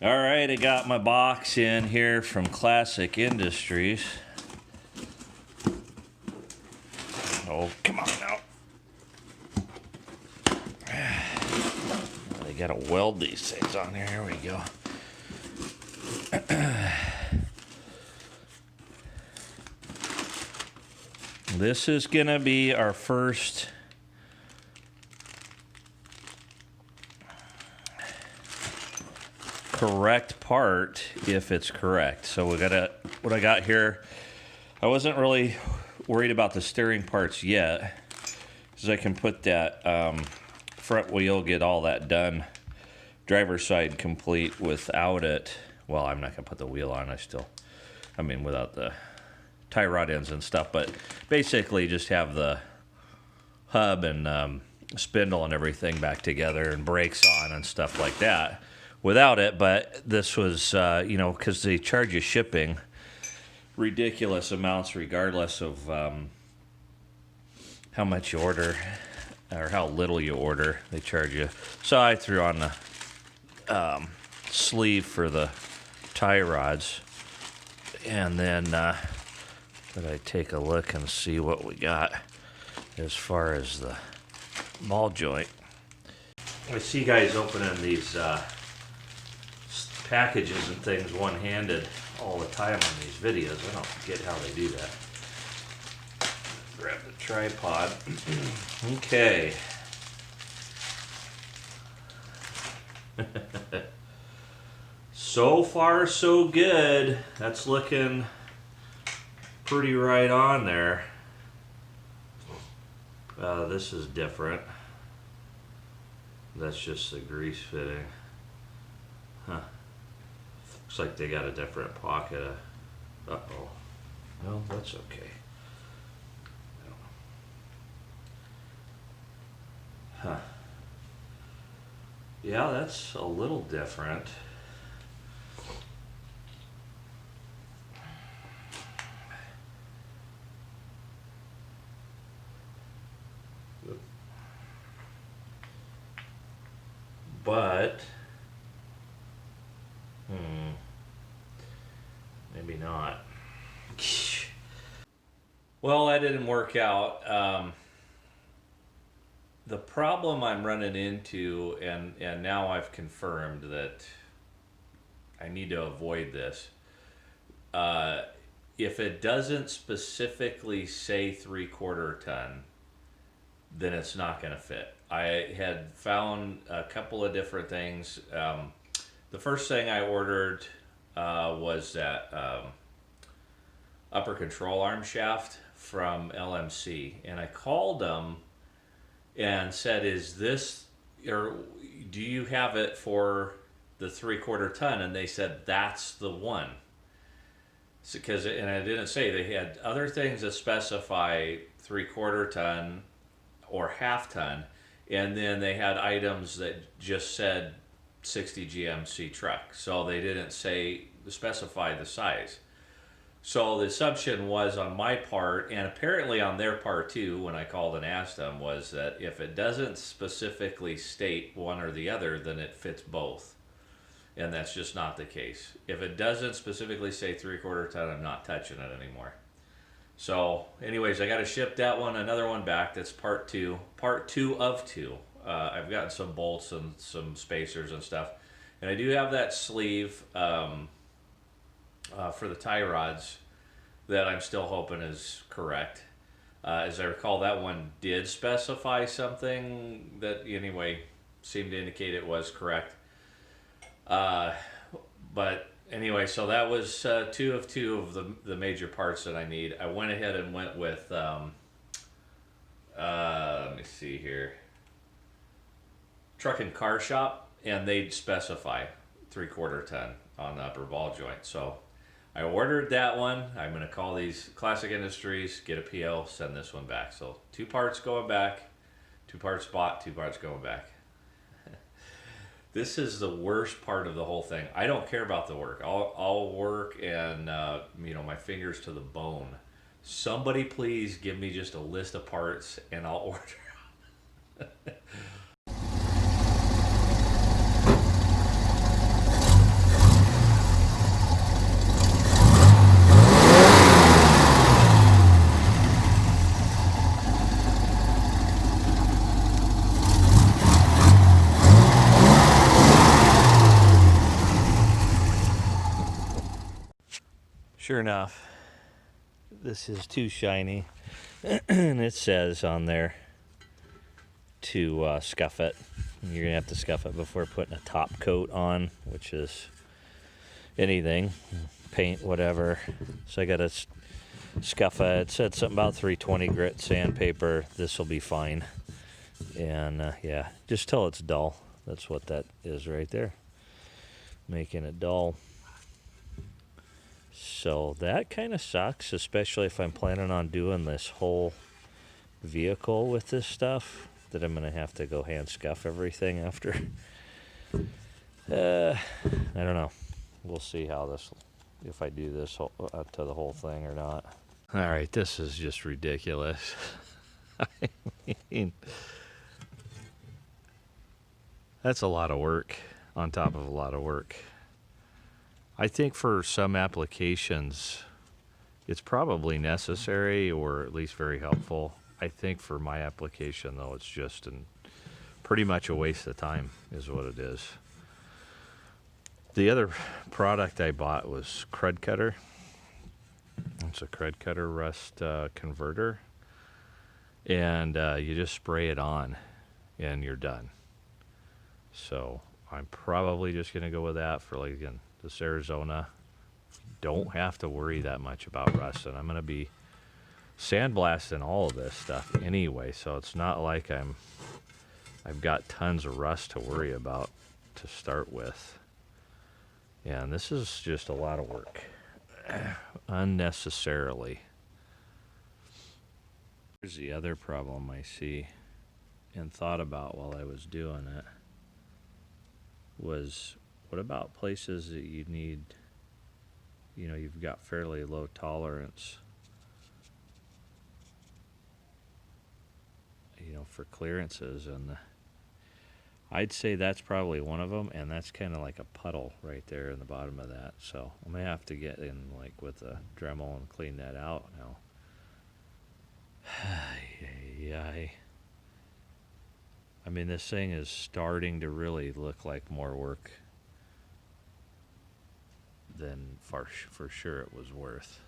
All right, I got my box in here from Classic Industries. Oh, come on now. They gotta weld these things on there. Here we go. This is gonna be our first correct part, if it's correct. So we gotta, what I got here, I wasn't really worried about the steering parts yet, because I can put that front wheel, get all that done, driver's side complete without it. Well, I'm not gonna put the wheel on, I mean without the tie rod ends and stuff, but basically just have the hub and spindle and everything back together and brakes on and stuff like that without it. But this was, you know, because they charge you shipping ridiculous amounts regardless of how much you order or how little you order, they charge you. So I threw on the sleeve for the tie rods, and then but I take a look and see what we got as far as the ball joint. I see guys opening these packages and things one-handed all the time on these videos. I don't get how they do that. Grab the tripod. Okay. So far so good. That's looking pretty right on there. This is different. That's just the grease fitting. Huh. Looks like they got a different pocket. Uh-oh. No, that's okay. Huh. Yeah, that's a little different. But maybe not. Well, that didn't work out. The problem I'm running into, and now I've confirmed that I need to avoid this. If it doesn't specifically say 3/4 ton, then it's not going to fit. I had found a couple of different things. The first thing I ordered was that upper control arm shaft from LMC, and I called them and said, "Is this, or do you have it for the 3/4 ton?" And they said, "That's the one." Because, and I didn't say, they had other things that specify 3/4 ton or half ton, and then they had items that just said 60 GMC truck, so they didn't specify the size. So the assumption was on my part, and apparently on their part too, when I called and asked them, was that if it doesn't specifically state one or the other, then it fits both. And that's just not the case. If it doesn't specifically say 3/4 ton, I'm not touching it anymore. So anyways, I got to ship that one, another one back. That's part two of two. I've gotten some bolts and some spacers and stuff. And I do have that sleeve for the tie rods that I'm still hoping is correct. As I recall, that one did specify something that anyway seemed to indicate it was correct. But anyway, so that was two of the major parts that I need. I went ahead and went with, let me see here, Truck and Car Shop, and they'd specify 3/4 ton on the upper ball joint. So I ordered that one. I'm going to call these Classic Industries, get a PO, send this one back. So 2 parts going back, 2 parts bought, 2 parts going back. This is the worst part of the whole thing. I don't care about the work. I'll work and you know, my fingers to the bone. Somebody please give me just a list of parts and I'll order. Sure enough, this is too shiny. And it says on there to scuff it. You're going to have to scuff it before putting a top coat on, which is anything, paint, whatever. So I got to scuff it. It said something about 320 grit sandpaper. This will be fine. And yeah, just till it's dull. That's what that is right there. Making it dull. So that kind of sucks, especially if I'm planning on doing this whole vehicle with this stuff, that I'm going to have to go hand scuff everything after. I don't know. We'll see how this, if I do this to the whole thing or not. All right, this is just ridiculous. I mean, that's a lot of work on top of a lot of work. I think for some applications, it's probably necessary or at least very helpful. I think for my application, though, it's just pretty much a waste of time is what it is. The other product I bought was Crud Cutter. It's a Crud Cutter rust converter. And you just spray it on and you're done. So I'm probably just going to go with that for, like, again, this Arizona. Don't have to worry that much about rust. And I'm going to be sandblasting all of this stuff anyway, so it's not like I've got tons of rust to worry about to start with. And this is just a lot of work unnecessarily. Here's the other problem I see and thought about while I was doing it was, what about places that you need, you've got fairly low tolerance, for clearances, and I'd say that's probably one of them, and that's kind of like a puddle right there in the bottom of that. So I'm gonna have to get in like with a Dremel and clean that out now. I mean, this thing is starting to really look like more work than for sure it was worth.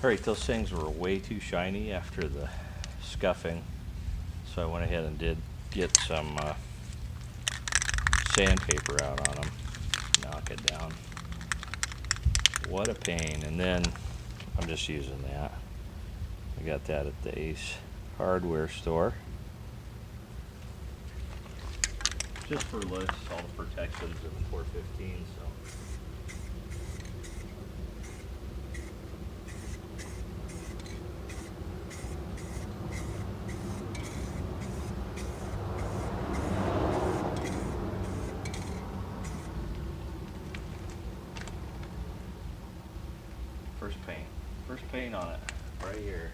Alright, those things were way too shiny after the scuffing, so I went ahead and did get some sandpaper out on them, knock it down. What a pain. And then I'm just using that. I got that at the Ace hardware store. Just for lists, all the protections of the 415, so. First paint on it, right here.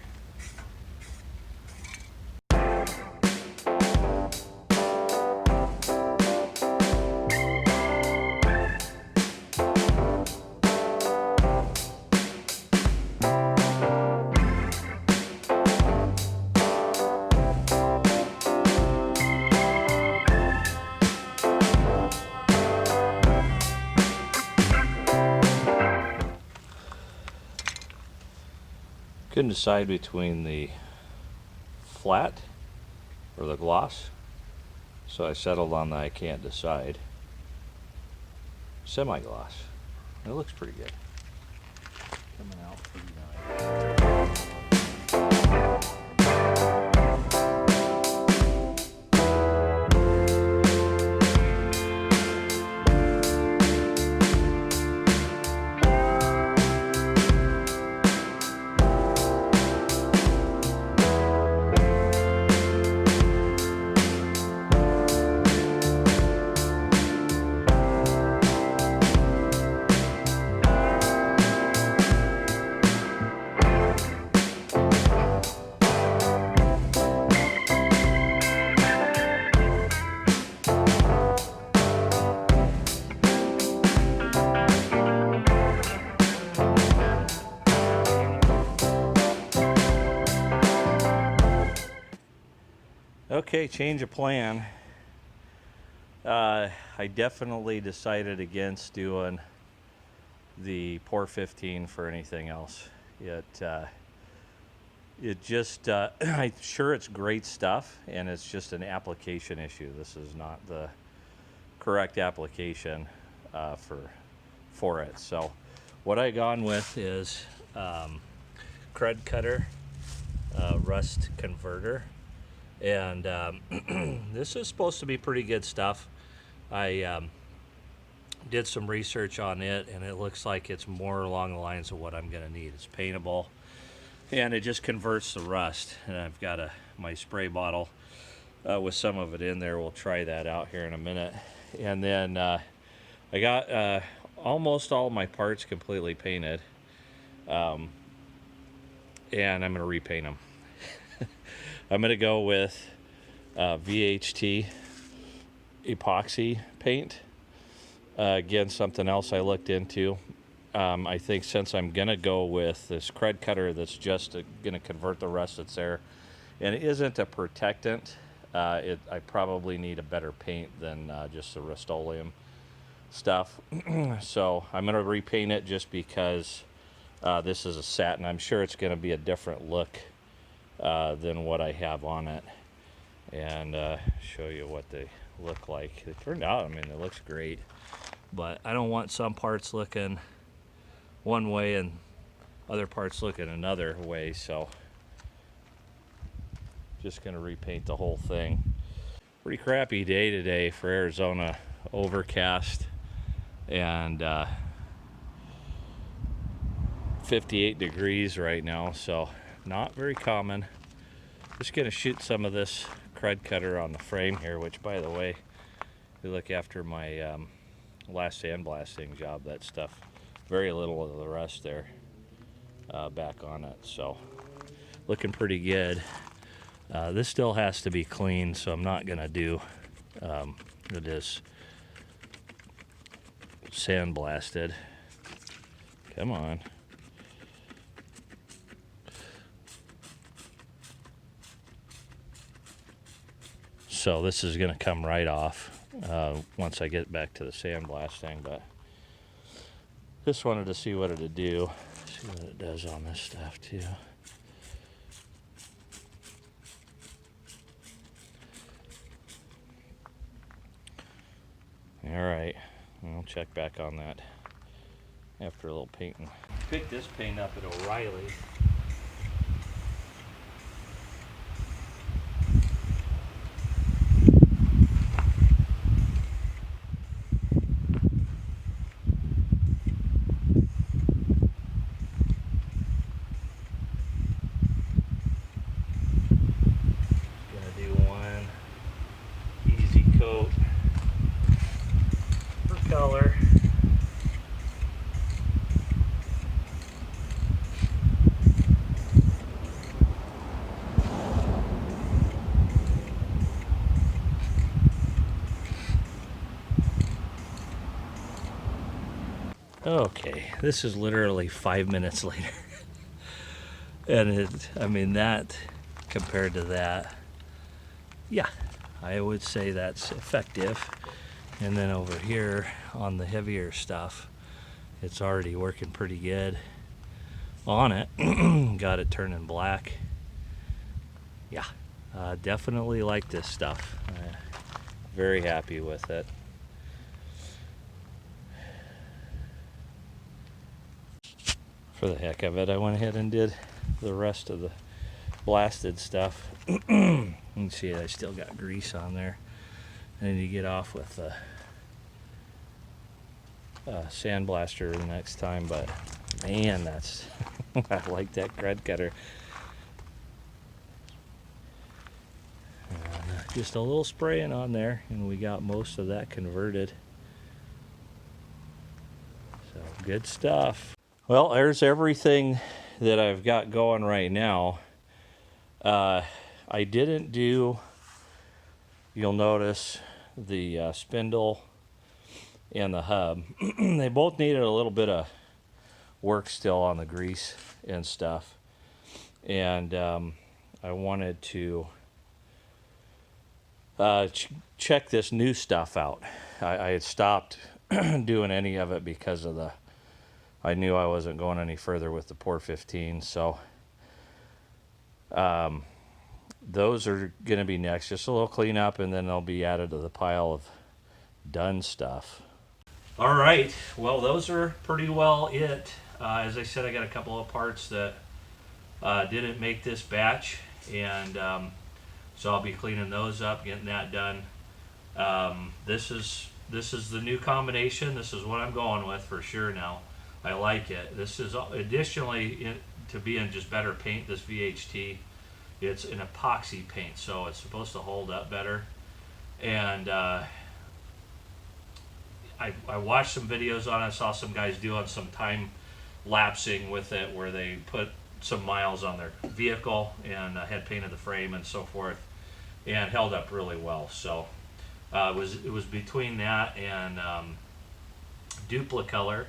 Couldn't decide between the flat or the gloss, so I settled on the I can't decide semi-gloss. It looks pretty good. Coming out pretty nice. Okay, change of plan. I definitely decided against doing the Pour 15 for anything else. It just, I'm sure it's great stuff, and it's just an application issue. This is not the correct application for it. So what I gone with is crud cutter, rust converter, and this is supposed to be pretty good stuff. I did some research on it, and it looks like it's more along the lines of what I'm going to need. It's paintable, and it just converts the rust. And I've got my spray bottle with some of it in there. We'll try that out here in a minute. And then I got almost all my parts completely painted, and I'm going to repaint them. I'm going to go with VHT epoxy paint. Again, something else I looked into. I think since I'm going to go with this crud cutter that's just going to convert the rust that's there, and it isn't a protectant, I probably need a better paint than just the Rust-Oleum stuff. So I'm going to repaint it just because this is a satin. I'm sure it's going to be a different look than what I have on it, and show you what they look like. It turned out, I mean, it looks great, but I don't want some parts looking one way and other parts looking another way, so just gonna repaint the whole thing. Pretty crappy day today for Arizona. Overcast and 58 degrees right now, so not very common. Just gonna shoot some of this crud cutter on the frame here, which, by the way, if you look after my last sandblasting job, that stuff, very little of the rust there back on it, so looking pretty good. This still has to be clean, so I'm not gonna do it is sandblasted. Come on. So this is gonna come right off once I get back to the sandblasting, but just wanted to see what it'd do. See what it does on this stuff too. All right, I'll check back on that after a little painting. Picked this paint up at O'Reilly. Gonna do one easy coat for color. Okay, this is literally 5 minutes later. And I mean, that compared to that, yeah, I would say that's effective. And then over here on the heavier stuff, it's already working pretty good on it. Got it turning black. Yeah, definitely like this stuff. Very happy with it. For the heck of it, I went ahead and did the rest of the blasted stuff. You can see I still got grease on there. I need to get off with the sandblaster the next time, but man, that's I like that crud cutter. Just a little spraying on there, and we got most of that converted. So good stuff. Well, there's everything that I've got going right now. I didn't do, you'll notice, the spindle and the hub. They both needed a little bit of work still on the grease and stuff. And I wanted to check this new stuff out. I had stopped doing any of it because of I knew I wasn't going any further with the Pour 15, so those are going to be next. Just a little cleanup, and then they'll be added to the pile of done stuff. All right, well, those are pretty well it. As I said, I got a couple of parts that didn't make this batch, and so I'll be cleaning those up, getting that done. This is the new combination. This is what I'm going with for sure now. I like it. This is additionally to be in just better paint. This VHT, it's an epoxy paint, so it's supposed to hold up better. And I watched some videos on it. I saw some guys doing some time lapsing with it, where they put some miles on their vehicle and had painted the frame and so forth, and held up really well. So it was between that and Duplicolor,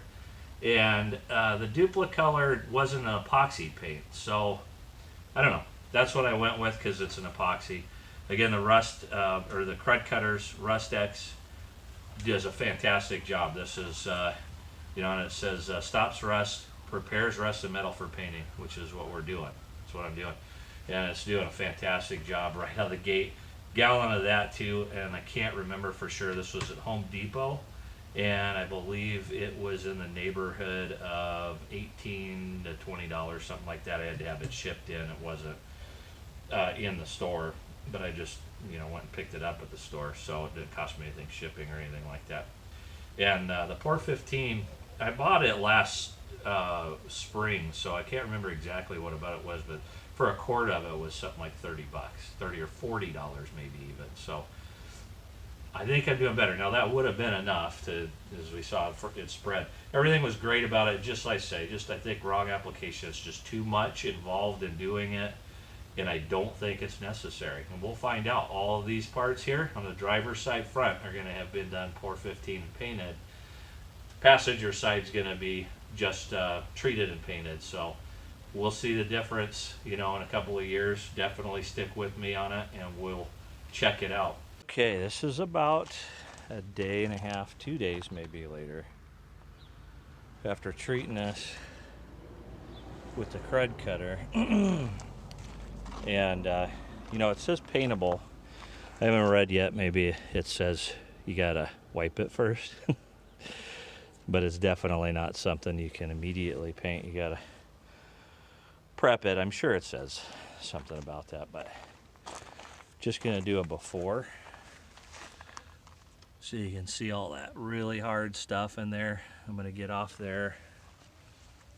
and the Duplicolor wasn't an epoxy paint, so I don't know. That's what I went with because it's an epoxy. Again, the Rust or the Crud Cutters Rust X does a fantastic job. This is and it says stops rust, prepares rusted metal for painting, which is what we're doing. That's what I'm doing, and it's doing a fantastic job right out of the gate. Gallon of that too, and I can't remember for sure. This was at Home Depot, and I believe it was in the neighborhood of $18 to $20, something like that. I had to have it shipped in. It wasn't in the store, but I just went and picked it up at the store, so it didn't cost me anything shipping or anything like that. And the Pour 15, I bought it last spring, so I can't remember exactly what about it was, but for a quart of it was something like $30, $30 or $40 maybe even. So I think I'm doing better. Now that would have been enough to, as we saw, it spread. Everything was great about it, just like I say, I think wrong application. It's just too much involved in doing it, and I don't think it's necessary. And we'll find out. All of these parts here on the driver's side front are going to have been done Pour 15 and painted. Passenger side's going to be just treated and painted. So we'll see the difference, in a couple of years. Definitely stick with me on it, and we'll check it out. Okay, this is about a day and a half, 2 days maybe later, after treating this with the Crud Cutter. And it says paintable. I haven't read yet. Maybe it says you gotta wipe it first. But it's definitely not something you can immediately paint. You gotta prep it. I'm sure it says something about that, but just gonna do a before, so you can see all that really hard stuff in there. I'm gonna get off there.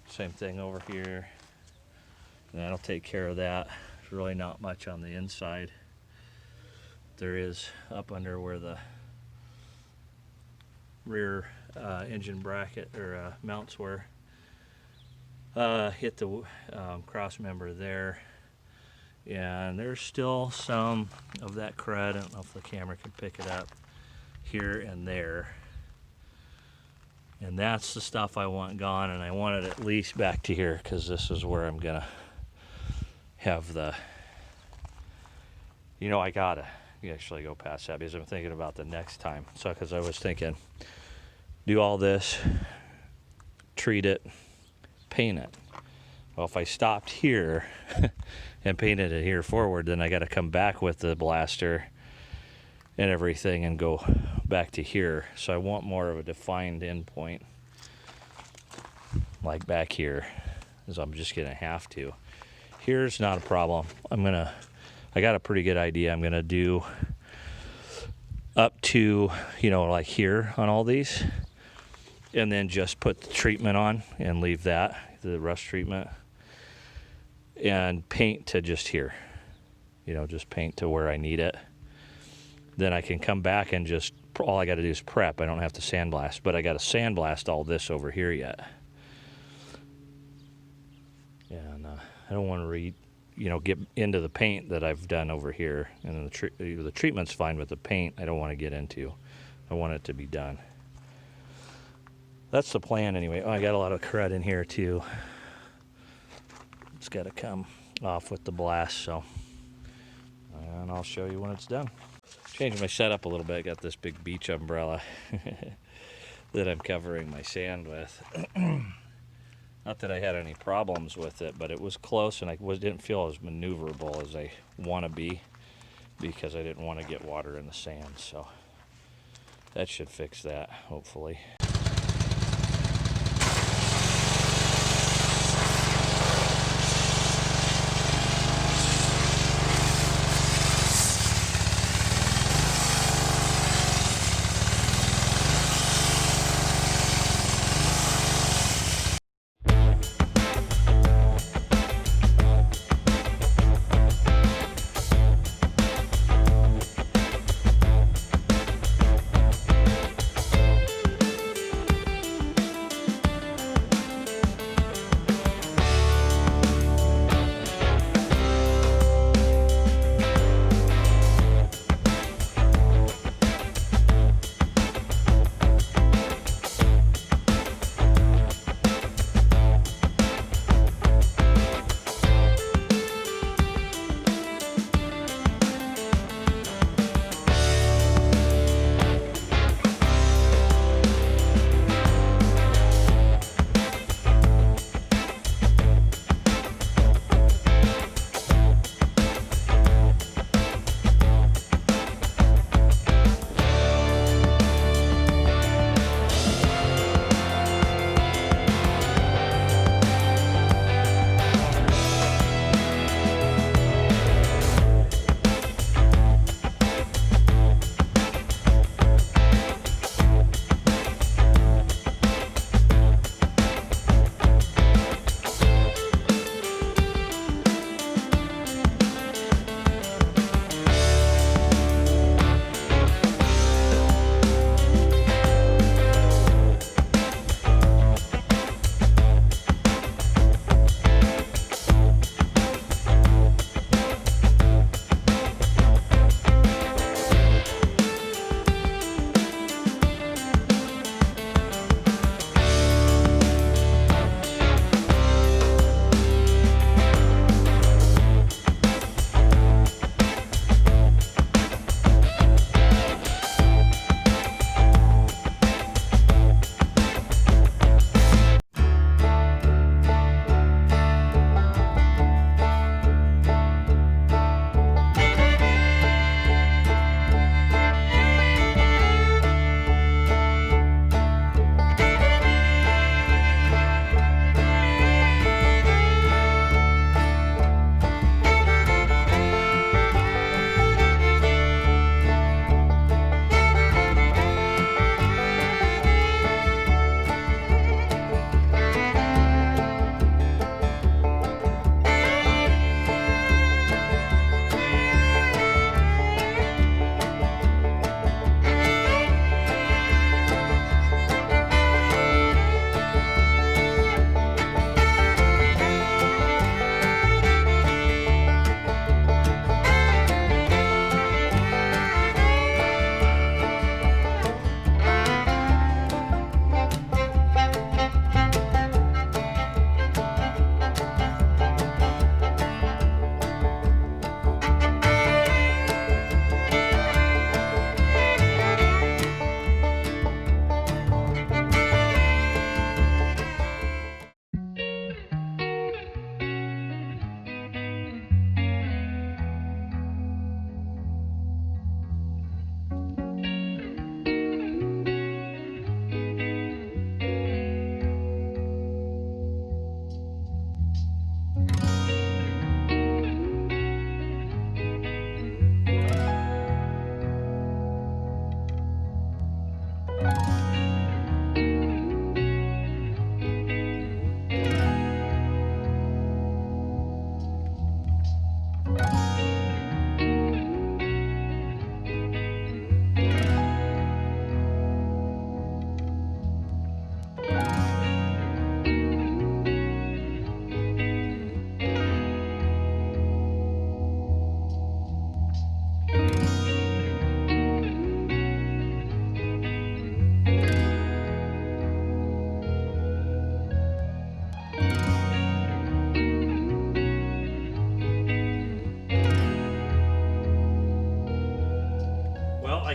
Same thing over here, and that'll take care of that. There's really not much on the inside. There is up under where the rear engine bracket or mounts were. Hit the cross member there, and there's still some of that crud. I don't know if the camera can pick it up here and there, and that's the stuff I want gone, and I want it at least back to here, because this is where I'm gonna have the I gotta actually go past that, because I'm thinking about the next time. So because I was thinking do all this, treat it, paint it. Well, if I stopped here and painted it here forward, then I got to come back with the blaster and everything and go back to here. So I want more of a defined endpoint, like back here, as I'm just gonna have to. Here's not a problem. I got a pretty good idea. I'm gonna do up to like here on all these, and then just put the treatment on and leave that, the rust treatment, and paint to just here, just paint to where I need it. Then I can come back and just, all I got to do is prep. I don't have to sandblast, but I got to sandblast all this over here yet. And I don't want to get into the paint that I've done over here. And the treatment's fine, with the paint I don't want to get into. I want it to be done. That's the plan anyway. Oh, I got a lot of crud in here too. It's got to come off with the blast, and I'll show you when it's done. changed my setup a little bit. I got this big beach umbrella that I'm covering my sand with. Not that I had any problems with it, but it was close, and didn't feel as maneuverable as I want to be because I didn't want to get water in the sand. So that should fix that, hopefully.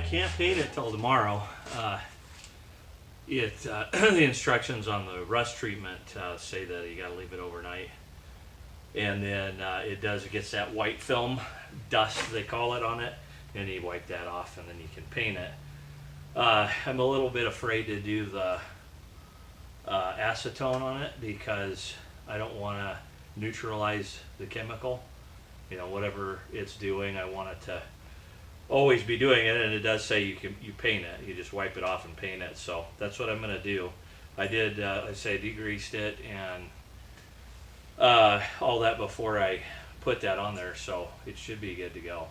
can't paint it till tomorrow. The instructions on the rust treatment say that you got to leave it overnight, and then it gets that white film dust they call it on it, and you wipe that off, and then you can paint it. I'm a little bit afraid to do the acetone on it because I don't want to neutralize the chemical. You know, whatever it's doing, I want it to always be doing it, and it does say you paint it. You just wipe it off and paint it. So that's what I'm going to do. I did, I degreased it and all that before I put that on there, so it should be good to go.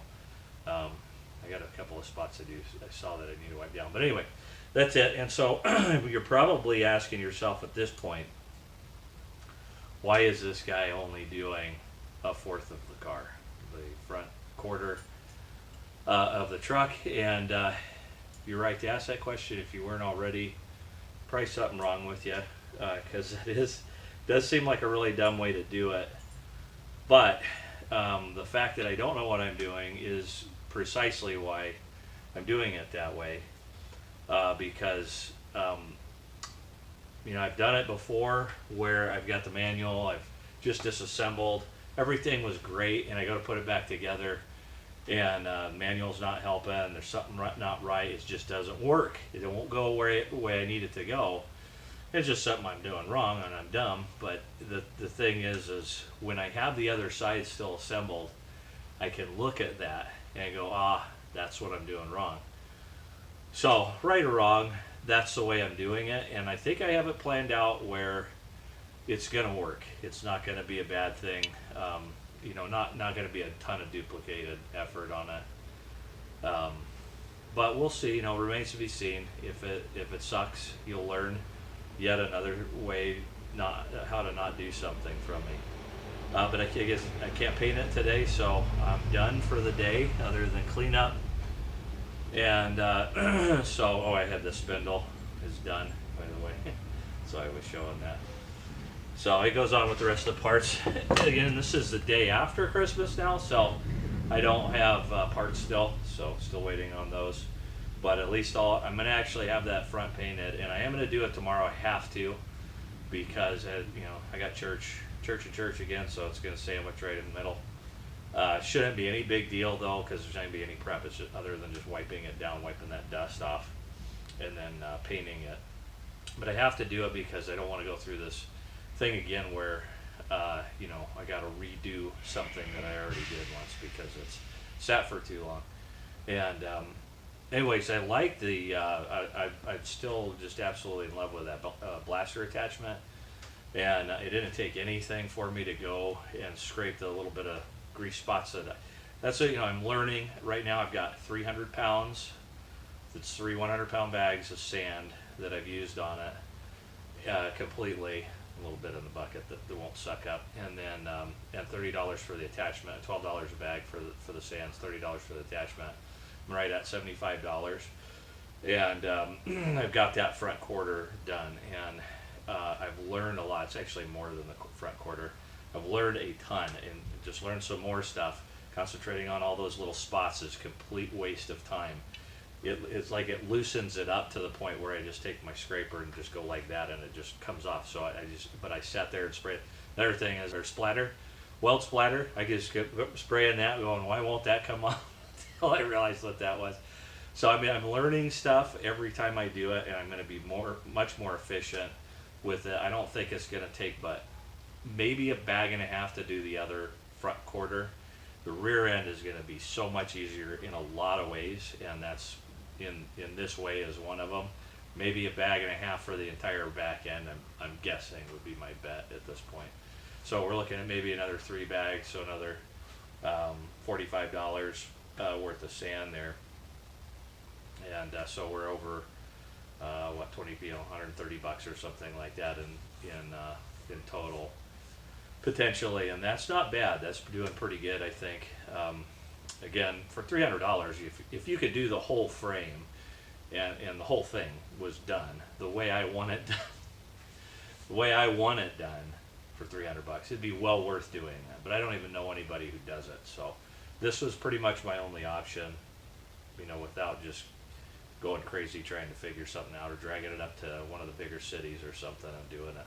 I got a couple of spots I saw that I need to wipe down. But anyway, that's it. And so you're probably asking yourself at this point, why is this guy only doing a fourth of the car, the front quarter of the truck? And you're right to ask that question if you weren't already. Probably something wrong with you, because does seem like a really dumb way to do it. But the fact that I don't know what I'm doing is precisely why I'm doing it that way, because I've done it before where I've got the manual, I've just disassembled, everything was great, and I go to put it back together, and manual's not helping, there's something not right, it just doesn't work, it won't go where the way I need it to go. It's just something I'm doing wrong, and I'm dumb. But the thing is when I have the other side still assembled, I can look at that and go, that's what I'm doing wrong. So, right or wrong, that's the way I'm doing it, and I think I have it planned out where it's going to work. It's not going to be a bad thing. Not going to be a ton of duplicated effort on it. But we'll see. Remains to be seen. If it sucks, you'll learn yet another way how to not do something from me. But I guess I can't paint it today, so I'm done for the day other than clean up. And I had the spindle is done, by the way. So I was showing that. So it goes on with the rest of the parts. Again, this is the day after Christmas now, so I don't have parts still, so still waiting on those. But at least I'm going to actually have that front painted, and I am going to do it tomorrow. I have to, because I got church again, so it's going to sandwich right in the middle. Shouldn't be any big deal though, because there's not going to be any prep. It's just, other than just wiping it down, wiping that dust off, and then painting it. But I have to do it because I don't want to go through this thing again where I got to redo something that I already did once because it's sat for too long. And anyways, I like the, I'm still just absolutely in love with that blaster attachment, and it didn't take anything for me to go and scrape the little bit of grease spots that's what, I'm learning. Right now I've got 300 pounds, it's 3 100-pound bags of sand that I've used on it completely, a little bit in the bucket that won't suck up, and then and $30 for the attachment, $12 a bag for the sands, $30 for the attachment. I'm right at $75, and I've got that front quarter done, and I've learned a lot. It's actually more than the front quarter. I've learned a ton, and just learned some more stuff. Concentrating on all those little spots is complete waste of time. It's like it loosens it up to the point where I just take my scraper and just go like that, and it just comes off. So I sat there and sprayed. Another thing is there's splatter, weld splatter. I just kept spraying that, going, why won't that come off? Until I realized what that was. So I'm learning stuff every time I do it, and I'm going to be much more efficient with it. I don't think it's going to take but maybe a bag and a half to do the other front quarter. The rear end is going to be so much easier in a lot of ways, and that's in this way is one of them. Maybe a bag and a half for the entire back end, I'm guessing would be my bet at this point. So we're looking at maybe another 3 bags, so another $45 worth of sand there, and so we're over $130 or something like that in total potentially, and that's not bad. That's doing pretty good, I think. Again, for $300, if you could do the whole frame and the whole thing was done the way I want it done, for $300, it'd be well worth doing that. But I don't even know anybody who does it, so this was pretty much my only option, without just going crazy trying to figure something out or dragging it up to one of the bigger cities or something and doing it.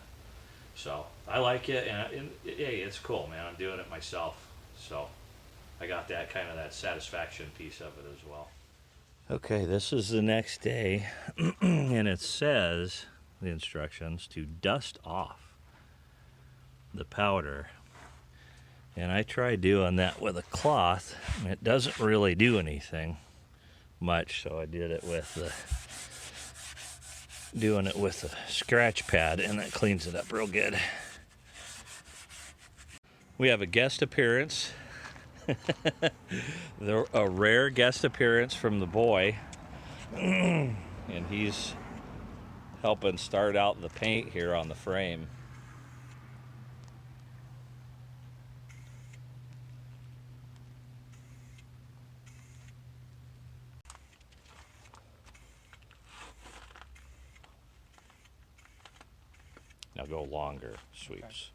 So I like it, and hey, it's cool, man. I'm doing it myself, so I got that kind of that satisfaction piece of it as well. Okay, this is the next day, and it says the instructions to dust off the powder. And I tried doing that with a cloth, and it doesn't really do anything much, so I did it with a scratch pad, and that cleans it up real good. We have a guest appearance. A rare guest appearance from the boy, and he's helping start out the paint here on the frame. Now go longer sweeps.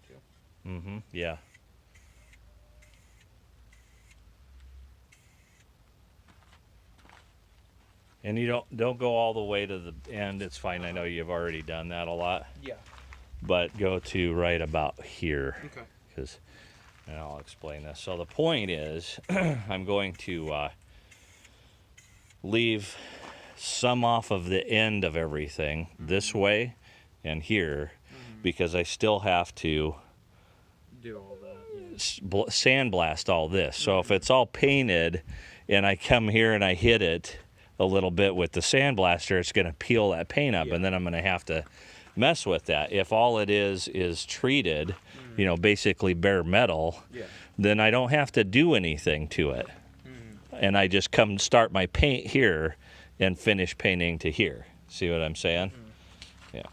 Okay. Mm-hmm, yeah. And you don't go all the way to the end. It's fine. I know you've already done that a lot. Yeah. But go to right about here. Okay. And I'll explain this. So the point is, I'm going to leave some off of the end of everything this way and here, because I still have to do all that. Yeah. Sandblast all this. So if it's all painted and I come here and I hit it a little bit with the sandblaster, it's going to peel that paint up, and then I'm going to have to mess with that. If all it is treated, basically bare metal, then I don't have to do anything to it. And I just come start my paint here and finish painting to here. See what I'm saying? Yeah.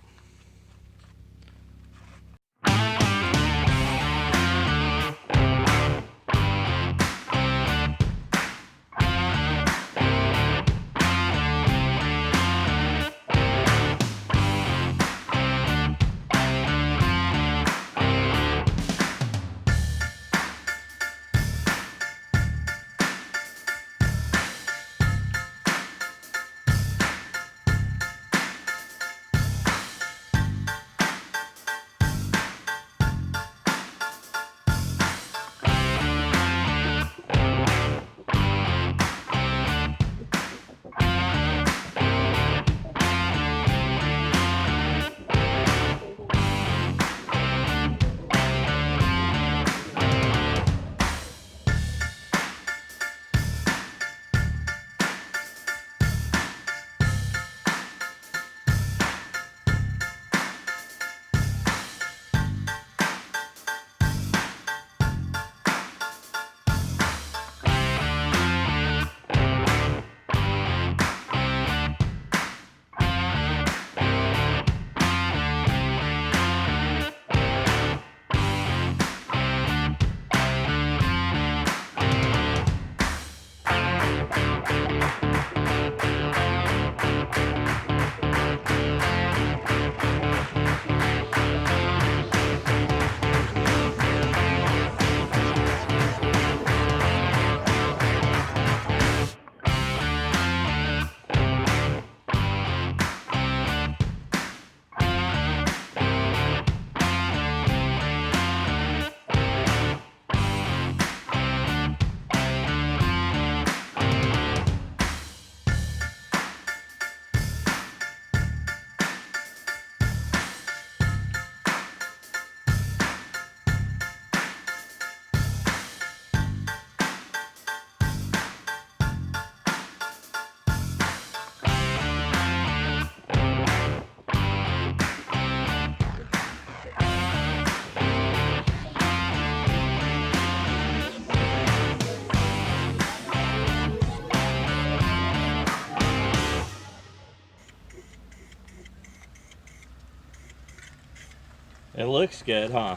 It looks good, huh?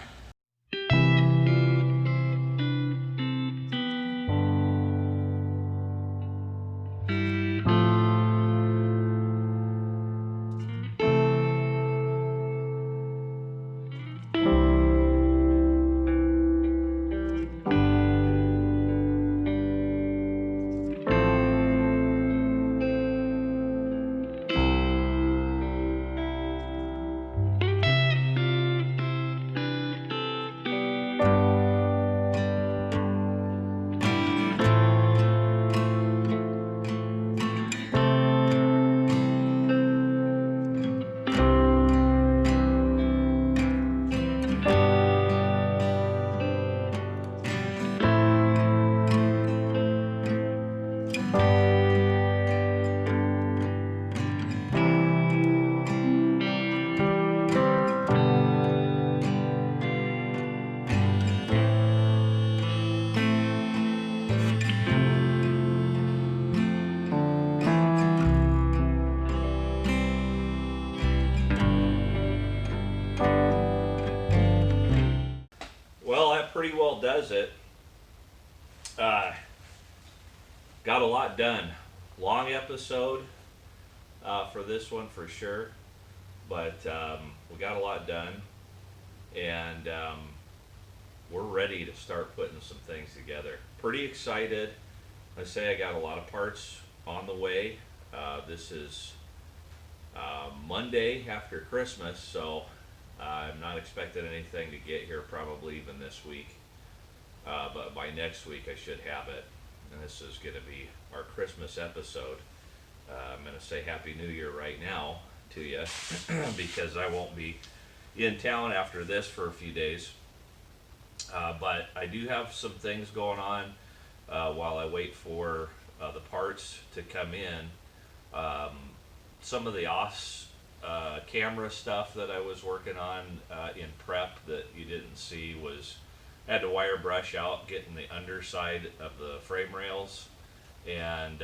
does it. Got a lot done. Long episode for this one for sure, but we got a lot done, and we're ready to start putting some things together. Pretty excited. I say I got a lot of parts on the way. This is Monday after Christmas, so I'm not expecting anything to get here probably even this week. But by next week I should have it. And this is going to be our Christmas episode. I'm going to say Happy New Year right now to you because I won't be in town after this for a few days. But I do have some things going on while I wait for the parts to come in. Some of the camera stuff that I was working on in prep that you didn't see was I had to wire brush out getting the underside of the frame rails and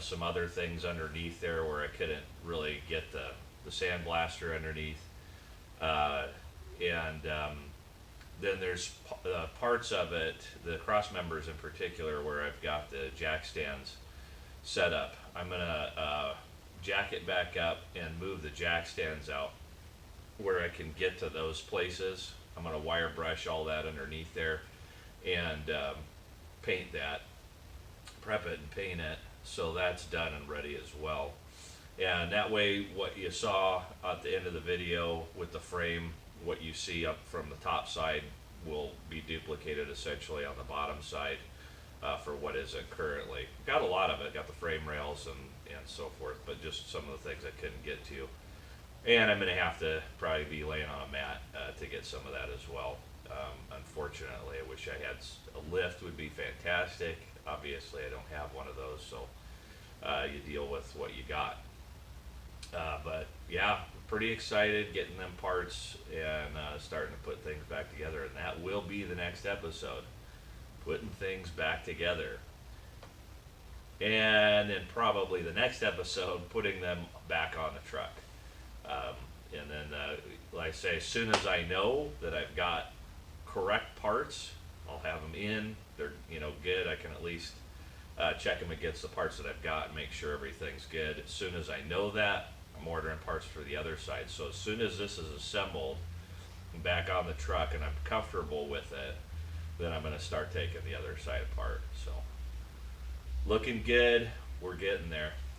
some other things underneath there where I couldn't really get the sandblaster underneath. Then there's parts of it, the cross members in particular, where I've got the jack stands set up. I'm gonna jack it back up and move the jack stands out where I can get to those places. I'm gonna wire brush all that underneath there and paint that, prep it and paint it, so that's done and ready as well. And that way what you saw at the end of the video with the frame, what you see up from the top side will be duplicated essentially on the bottom side for what isn't currently. Got a lot of it, got the frame rails and so forth, but just some of the things I couldn't get to. And I'm going to have to probably be laying on a mat to get some of that as well. Unfortunately, I wish I had a lift, would be fantastic. Obviously, I don't have one of those, so you deal with what you got. But yeah, pretty excited getting them parts and starting to put things back together. And that will be the next episode, putting things back together. And then probably the next episode, putting them back on the truck. And then, like I say, as soon as I know that I've got correct parts, I'll have them in. They're good. I can at least check them against the parts that I've got and make sure everything's good. As soon as I know that, I'm ordering parts for the other side. So as soon as this is assembled and back on the truck and I'm comfortable with it, then I'm going to start taking the other side apart. So looking good. We're getting there.